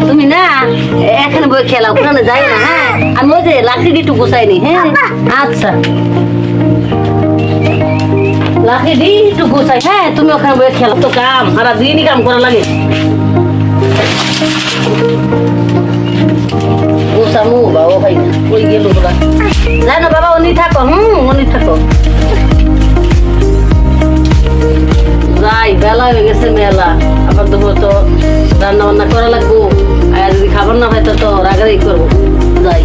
তুমি না এখানে বই খেলা ওখানে যাই না হ্যাঁ আমি ওই যে লাঠি একটু গোছাইনি হ্যাঁ আচ্ছা লাঠি দি একটু গোছাই হ্যাঁ তুমি ওখানে বই খেলা তো কাম সারা দিনই কাম করা লাগে গোছামু বাবা ভাই ওই গেল ওরা যাই না বাবা উনি থাকো উনি থাকো যাই বেলা হয়ে গেছে মেলা আবার দেবো তো রান্না বান্না করা লাগবো আর যদি খাবার না হয় তো রাগারাগি করবো যাই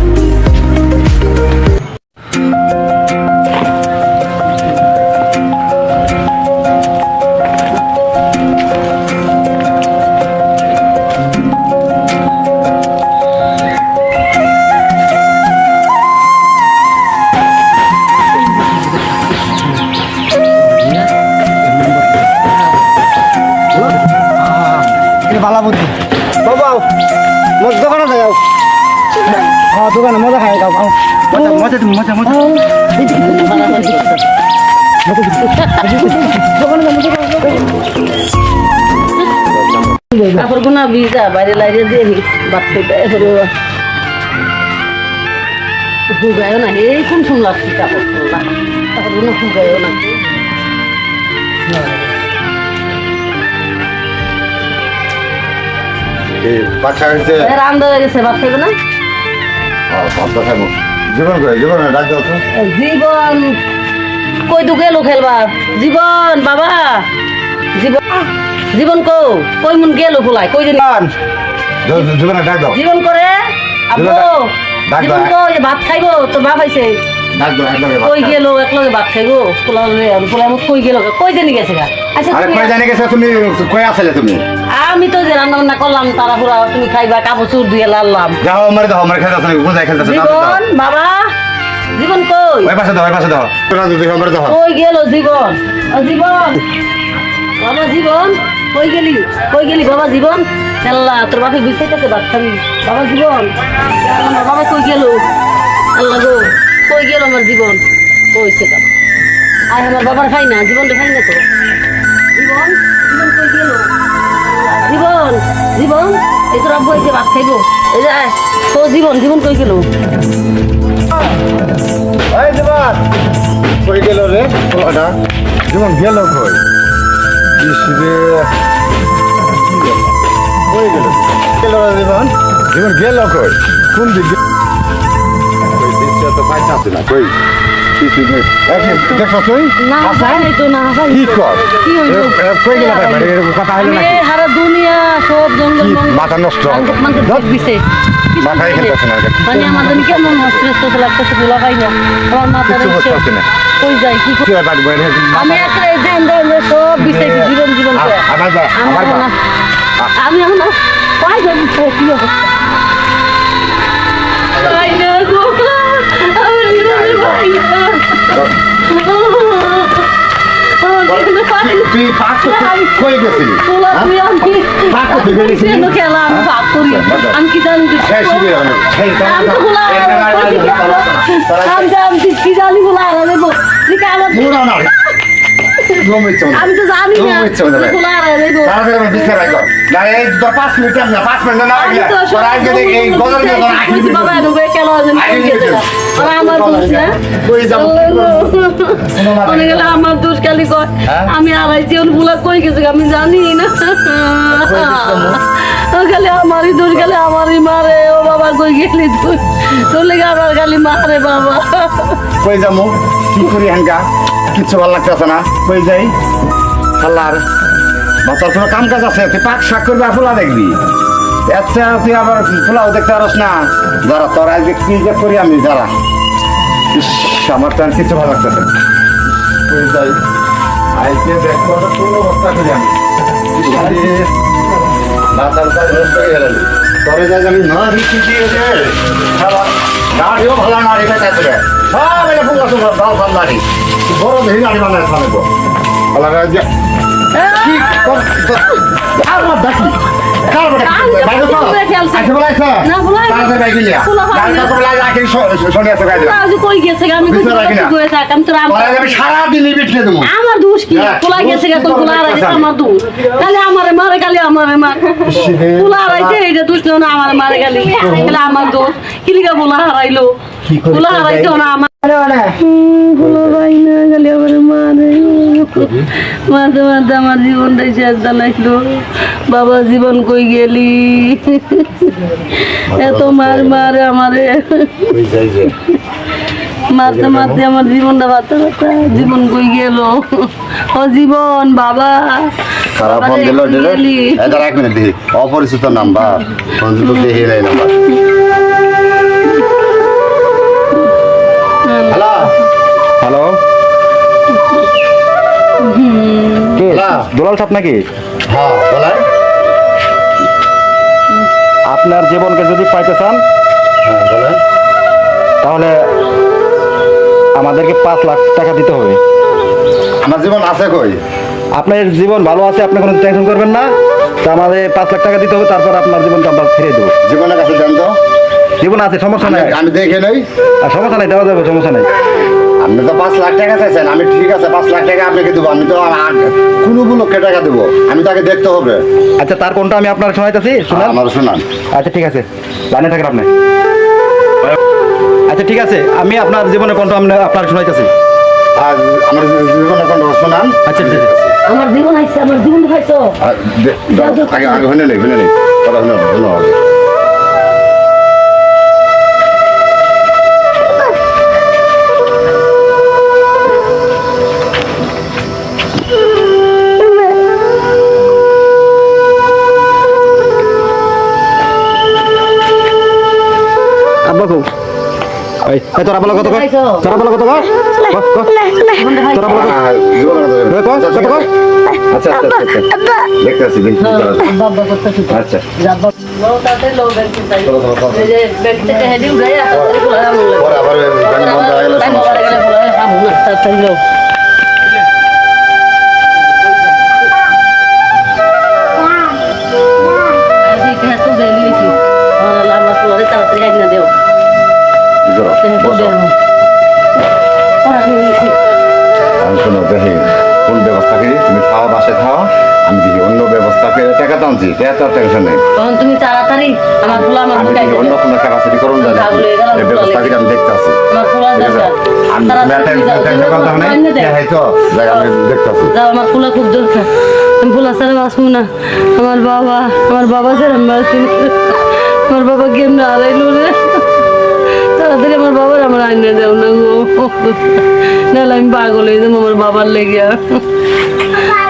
বালা বুদ্ধি বাবু মোট দোকানে যাও হ্যাঁ দোকানে মজা খাই যাও মজা মজা মজা কাপড় গুনা ভিজা বাইরে লাইরে দিয়ে বাদ খেতে ফুগায়ও না এই কোন শুন লাগছে কাপড় কাপড় গুলো ফুগায়ও না বাচ্চা হয়েছে রান্না হয়ে গেছে ভাত খাইবে না ভাতটা খাবো জীবন করে জীবন ডাক দাও তো জীবন কই দু গেল খেলবা জীবন বাবা জীবন জীবন কই মন গেল ফুলাই কই দিন জীবনে ডাক দাও জীবন করে আব্বু ডাক জীবন দাও কই ভাত খাইবো তোর বাপ আইছে ডাক দাও একদম কই গেল একলগে ভাত খাইবো ফুলালে ফুলাই কই গেল কই দিন গেছে গা আচ্ছা আরে কই জানি গেছে তুমি কই আসলে তুমি আমি তো যে রান্না বান্না করলাম তারা পুরা তুমি খাইবা কাপড় চুর দিয়ে লাললাম যাও আমার খেলতেছ না বুঝাই খেলতেছ জীবন বাবা জীবন কই ওই পাশে দাও তোরা যদি আমার দাও কই গেল জীবন জীবন বাবা জীবন কই গেলি বাবা জীবন আল্লাহ তোর বাপে বুঝাইতেছে ভাত খাবি বাবা জীবন আমার বাবা কই গেল আল্লাহ গো কই গেল আমার জীবন কইছে কা আর আমার বাবার খাই না জীবনটা খাই না তো জীবন জীবন কই গেল জীবন জীবন এই তোর আব্বু এসে ভাত খাইবো এই যে তো জীবন কই গেল এই জীবন কই গেল রে পোলাটা জীবন গেল কই ইসরে কই গেল জীবন গেল কই কোন দিকে কই দিছে তো পাইছা না কই কিছু নেই দেখছ তুই না হাসাই তো না হাসাই কি কর কি হইলো কই গেল ভাই এরকম কথা হইলো নাকি সারা দুনিয়া সব জঙ্গল মাথা নষ্ট মানে দিছে মাথায় খেলতেছ না মানে আমাদের কেমন স্ট্রেস লাগতেছে বলা পাই না আমার মাথা কিছু বুঝতে পারছি না কই যাই কি কি ব্যাপার আমি একটা দেন সব বিষয়ছি জীবন করে আবার আমি এখন পাই যাবো কি অবস্থা পাই না গো আমার জীবনে পাই না তুই পাক কই গেছিলি খেলা আমি ভাগ করি আমি কি জানি আমি কি জানি বলা আমি তো জানি না বলা আমার দোষ খালি কয় আমি আড়াইছি ভুলা কই গেছে আমি জানি না খালি আমারই দোষ খালি আমারই মারে ও বাবা কই গেলি তুই তোর লেগে আমার খালি মারে বাবা কই যাবো কি করি হাঙ্গা কিচ্ছু ভালো লাগতেছে না কই যাই খাল্লার বাচ্চার কোনো কাম কাজ আছে তুই পাক শাক করবি আর পোলা দেখবি আচ্ছা তুই আবার পোলাও দেখতে পারস না যারা তোরা কি যে করি আমি যারা আমার তো আর কিছু ভালো লাগতেছে কই যাই আইসে দেখবো কোনো অবস্থা করি আমি মাথার পায়ে নষ্ট হয়ে গেল তবে যাই আমি না রিচি দিয়ে নাড়িও ভালো নাড়ি বেঁচে দেবে সব এটা ফুল গাছ দাও সব নাড়ি বড় দেহি নাড়ি বানায় খাবে ভালো যে কি আমার দেখি কার বড় বাইরে তো আলছে আচ্ছা বলাইছ না বলাই তাড়াতাড়ি বাইক লিয়া খোলা হয় গাড়ি না। তো বলাই রাখি শুনে আছে গাড়ি আজ কই গেছে গা? আমি বুঝতে পারি না। কই থাক আমি তো বলাই আমি সারা দিন বিটকে দেবো আমার দোষ কি? হ্যাঁ, খোলা গেছে গা কোন দোষ খোলা কি রাইছে করতেছে? আমার দোষ। তাহলে আমারে মারে গালি আমারে মার। খোলা রাইছে এটা দোষ না আমারে মারে গালি। তাহলে আমার দোষ। কি লিগা খোলা হারাইলো? কি করে খোলা হারাইছে না আমার। খোলা রাই না গালি আমারে মারে। মারতে মারতে আমার জীবনটাই শেষ দালাইলো। বাবা জীবন কই গেলি? এত মার মারে আমারে। মারতে মারতে আমার জীবনটা বাঁচতে বাঁচতে জীবন কই গেল। ও জীবন বাবা তারা ফোন দিল গেলি। এটা এক মিনিট দেখি অপরিচিত নাম্বার ফোন দিল দেখি নাই নাম্বার হ্যালো হ্যালো কে হ্যালো। দুলাল সাপ নাকি? হ্যাঁ বলাই আপনার জীবনকে যদি পাইতে চান হ্যাঁ বলেন তাহলে আমাদেরকে 5 লাখ টাকা দিতে হবে। আমার জীবন আছে কই আপনার জীবন ভালো আছে, আপনি কোনো টেনশন করবেন না। তো আমাদের 5 লাখ টাকা দিতে হবে, তারপর আপনার জীবনটা আমরা ফিরে দেবো। জীবনের কাছে দেন তো জীবন আছে, সমস্যা নাই। আমি দেখে নেই আর সমস্যা নাই, দেওয়া যাবে, সমস্যা নাই। আপনি তো 5 লাখ টাকা চাইছেন আমি ঠিক আছে 5 লাখ টাকা আপনাকে দেবো আমি তো কোনো উপলক্ষে টাকা দেবো আমি তাকে দেখতে হবে আচ্ছা, তার কোনটা আমি আপনার শোনাইতেছি, শুনুন। আমার শোনান আচ্ছা ঠিক আছে, লাইনে থাকেন আপনি। আচ্ছা ঠিক আছে, আমি আপনার জীবনে কোনটা আপনার শোনাইতেছি। আর আমার জীবনের কোন শোনান আচ্ছা ঠিক আছে। আমার জীবন আইছে আমার জীবন খাইছো আর আগে আগে শুনে নেই কথা শুনে হবে আব্বা কো এই তোরা বলো কত কয়, তোরা বলো কত কয়, তোরা বলো কত কয়। আচ্ছা আচ্ছা আচ্ছা দেখতে আসি দেখি বাবা করতেছি আচ্ছা বাবা বড় তাতে লোক দেখতে চাই এই যে ব্যক্তি কে হেডি উড়াই তাড়াতাড়ি খোলা আমল পরে আবার গান বন্ধ হয়ে গেলে সমস্যা আছে। তাড়াতাড়ি লোক কি করো? বসো। আমি শোনো দেখি কোন ব্যবস্থা করি তুমি খাওয়া বাসে খাওয়া আমি দেখি অন্য ব্যবস্থা করে টাকা টানছি এত টেনশন নেই তখন তুমি তাড়াতাড়ি আমার খোলা আমার আমি দেখি অন্য কোনো ক্যাপাসিটি করুন জানি এই ব্যবস্থা করে আমি দেখতে আসি আমার খোলা ঠিক আছে আমি টেনশন করতাম না হয়তো যাই আমি দেখতে আসি যাও আমার খোলা খুব দরকার আমি খোলা ছাড়া বাঁচবো না আমার বাবা ছাড়া আমি বাঁচবো না। আমার বাবা কেমনে হারাইলো রে তাড়াতাড়ি আমার বাবার আমার আইনে দেও না গো নাহলে আমি পাগল হয়ে যাবো আমার বাবার লেগে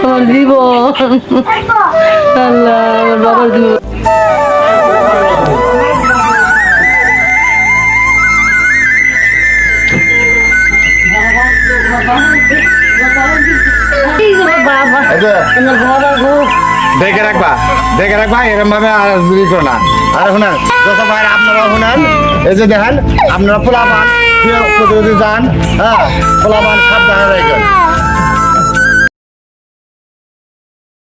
আমার জীবন আল্লাহ আমার বাবার জীবন বাবা এই যে আমার বাবা গো দেখে রাখবা এরকম ভাবে আর চুরি করো না আর শুনেন যত ভাই আপনারা শুনেন এই যে দেখেন আপনারা পোলাপান প্রতিযোগী যান হ্যাঁ পোলাপান সাবধানে রাখবেন